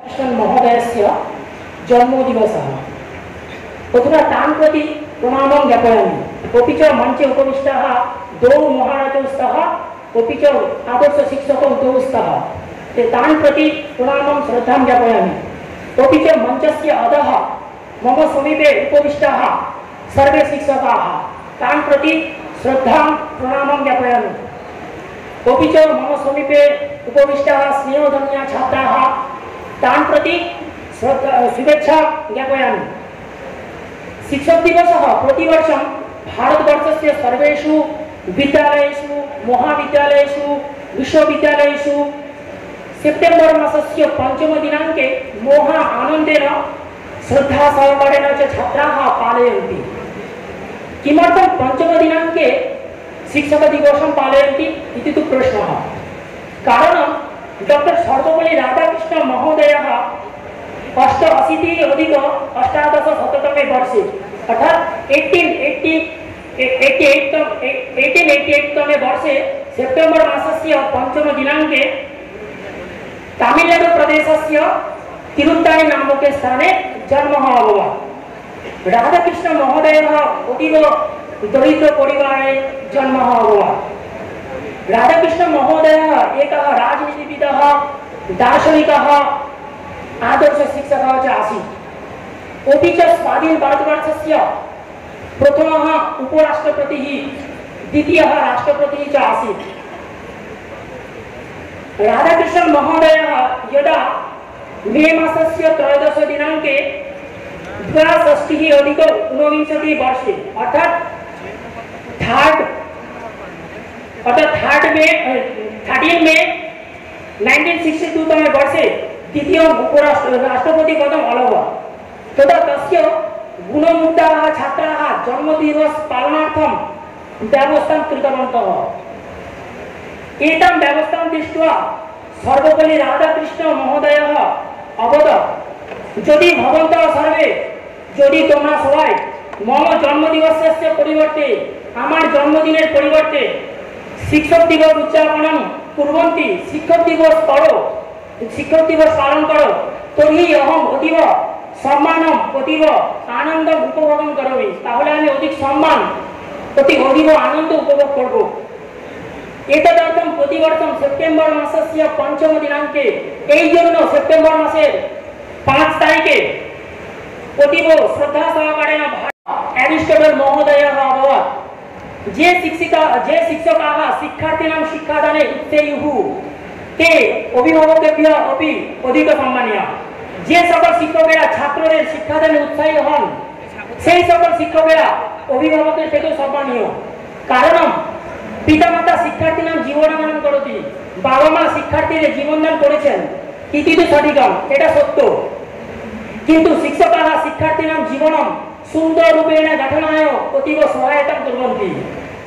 महोदयस्य जन्मदिवसः। अधुना तान् प्रति प्रणामं ज्ञापयामि। अपि च मञ्चे उपविष्टाः द्वौ महाराजौ स्तः, अपि च आदर्शशिक्षकौ द्वौ स्तः। तान् प्रति प्रणामं श्रद्धां ज्ञापयामि। अपि च मञ्चस्य अधः मम समीपे उपविष्टाः सर्वे शिक्षकाः, तान् प्रति श्रद्धां प्रणामं ज्ञापयामि। अपि च मम समीपे उपविष्टाः स्नेहधन्या छात्राः, तान् प्रति शुभेच्छा ज्ञापयामि। शिक्षक दिवसः प्रतिवर्षं भारतवर्षस्य सर्वेषु विद्यालयेषु, महाविद्यालयेषु, विश्वविद्यालयेषु सेप्टेम्बर् मासस्य 5 दिनाङ्के महा आनन्देन श्रद्धासहकारेण च छात्राः पालयन्ति। किमर्थं 5 दिनाङ्के शिक्षकदिवसं पालयन्ति इति तु प्रश्नः। कारणं डॉक्टर सर्वपल्ली राधाकृष्ण महोदयः 1888 वर्षे अर्थात 1888 तमे वर्षे सेप्टेम्बर् मासस्य 5 दिनाङ्के तमिलनाडु प्रदेशस्य तिरुत्तानी नामके स्थाने जन्मः अभवत्। राधाकृष्ण महोदयः अतीव दरिद्र परिवारे जन्मः अभवत्। राधाकृष्ण महोदयः एकः राजनीतिविदः, दार्शनिकः, आदर्श शिक्षकः च आसीत्। अपि च स्वाधीन भारतवर्षस्य प्रथमः उपराष्ट्रपतिः, द्वितीयः राष्ट्रपतिः च आसीत्। राधाकृष्ण महोदयः यदा मे मासस्य 13 दिनाङ्के 62 वर्षे अर्थात 13 मे 1962 तमे वर्षे द्वितीय राष्ट्रपति पदम् अलभत्। तदा तस्य गुणमुग्धाः छात्राः जन्मदिवस पालनार्थं व्यवस्थां कृतवन्तः। एतां व्यवस्थां दृष्ट्वा सर्वपल्ली राधाकृष्ण महोदयः अवदत्, यदि भवन्तः सर्वे, यदि तोमरा सबाई मम जन्मदिवसस्य परिवर्ते, आमार जन्मदिनेर परिवर्ते शिक्षक दिवस उद्यापनं कुर्वन्ति, शिक्षक दिवस पालन करो, तर्हि अहम् अतीव सम्मानम्, अतीव आनन्दम् उपभोगं करोमि। ताहले आमि अधिक सम्मान, अतीव आनन्द उपभोग करब। एतदर्थं प्रतिवर्षं सेप्टेम्बर मासस्य 5 दिनाङ्के, এই জন্য সেপ্টেম্বর মাসের 5 তারিখে অতীব শ্রদ্ধা সহকারেণ অ্যারিস্টটল মহোদয়ः अभवत्। जे शिक्षकाः शिक्षार्थिनां शिक्षादाने उत्साहिनः ते अभिभावकेभ्यः अपि अधिक सम्मानीय। जे सकल शिक्षकेरा छात्रদের शिक्षादाने उत्साही हन, সেই সকল শিক্ষকেরা অভিভাবকের থেকেও সম্মানীয়। কারণ পিতামাতা শিক্ষার্থীনাম জীবনদান করতি, বাবা মা শিক্ষার্থীদের জীবনদান করেছেন, ইতি তু সঠিকম, এটা সত্য। কিন্তু শিক্ষকাः শিক্ষার্থীনাম জীবনম সুন্দর রূপেণ গঠনায় অতীব সহায়তা কুর্বন্তি।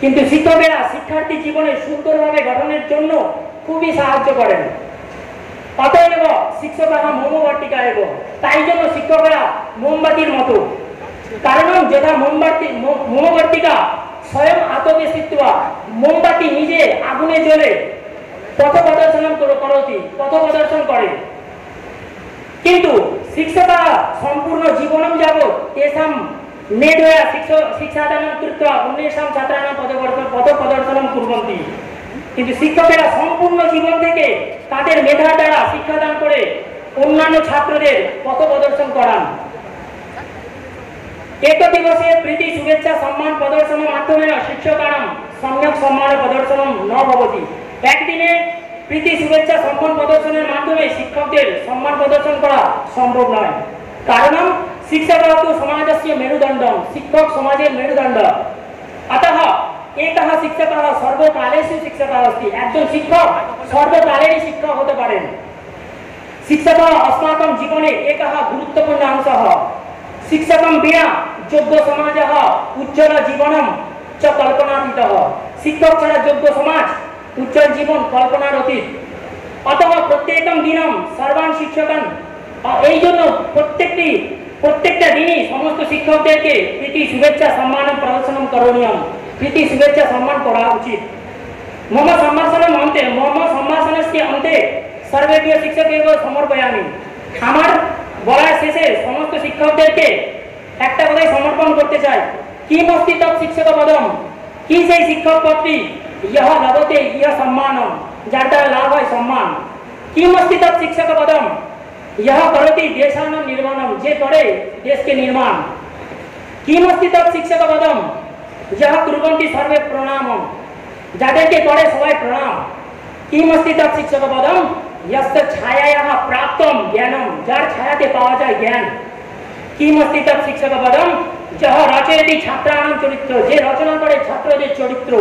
কিন্তু শিক্ষকেরা শিক্ষার্থী জীবনে সুন্দরভাবে গঠনের জন্য খুবই সাহায্য করেন। অতএব শিক্ষকাः মোমবাতিকা এব, তাই জন্য শিক্ষকেরা মোমবাতির মতো। কারণ যথা মোমবাতিকা স্বয়ং আতপে স্থিত্বা, মোমবাতি নিজে আগুনে জ্বলে পথ প্রদর্শন করে। কিন্তু শিক্ষকাः সম্পূর্ণ জীবনম যাবৎ তেষাং মেধয়া শিক্ষাদাनं কৃত্वा अन्येषां छात्राणां পথ প্রদর্শনম কুর্বন্তি। কিন্তু শিক্ষকেরা সম্পূর্ণ জীবন থেকে তাদের মেধার দ্বারা শিক্ষাদান করে অন্যান্য ছাত্রদের পথ প্রদর্শন করান। एक दिवसे प्रीति शुभेच्छा सम्मान प्रदर्शन माध्यमेन शिक्षकाणां सम्यक् सम्मान प्रदर्शन न भवति। एकदिने प्रीति शुभेच्छा सम्मान प्रदर्शनेर माध्यमे शिक्षकদের सम्मान प्रदर्शन करा सम्भव नয়। कारणं शिक्षकः तु समाजस्य मेरुदण्डं, शिक्षक समाजेर मेरुदण्ड। अतः एकः शिक्षकः सर्वकालेषु शिक्षकः अस्ति। एकजन शिक्षक सर्वकालेरই शिक्षक হতে পারেন। शिक्षकः अस्माकं जीवने एकः गुरुत्वपूर्ण अंशः। शिक्षकं विना योग्य समाजः उज्ज्वल जीवनं च कल्पनातीतः। शिक्षक छाड़ा योग्य समाज उज्ज्वल जीवन कल्पनार अतीत। अतः प्रत्येकं दिनं सर्वान् शिक्षकान्, এই জন্য প্রত্যেকটা দিনই সমস্ত শিক্ষকদেরকে প্রীতি শুভেচ্ছা সম্মান প্রদর্শন করণীয়, প্রীতি শুভেচ্ছা সম্মান করা উচিত। मम सम्भाषणस्य अन्ते सर्वेभ्यः शिक्षकेभ्यः समर्पयामि। আমার বলার শেষে সমস্ত শিক্ষকদেরকে একটা কথাই সমর্পণ করতে চাই, কিমস্তি তৎ শিক্ষক পদম, কি সেই শিক্ষক পদটি, ইহ লভতে ইহ সম্মানম, যার দ্বারা লাভ হয় সম্মান। কিমস্তি তৎ শিক্ষক পদম, ইহ করতি দেশানম নির্মাণম, যে করে দেশকে নির্মাণ। কিমস্তি তৎ শিক্ষক পদম, ইহ কুর্বন্তি সর্বে প্রণামম, যাদেরকে করে সবাই প্রণাম। কিমস্তি তৎ শিক্ষক পদম, यस्य छायायाः प्राप्तं ज्ञानं, যার ছায়াতে পাওয়া যায় জ্ঞান। কিমস্তি তৎ শিক্ষক পদম, যহ রচয়তি ছাত্রাণাং চরিত্র, যে রচনা করে ছাত্রদের চরিত্র।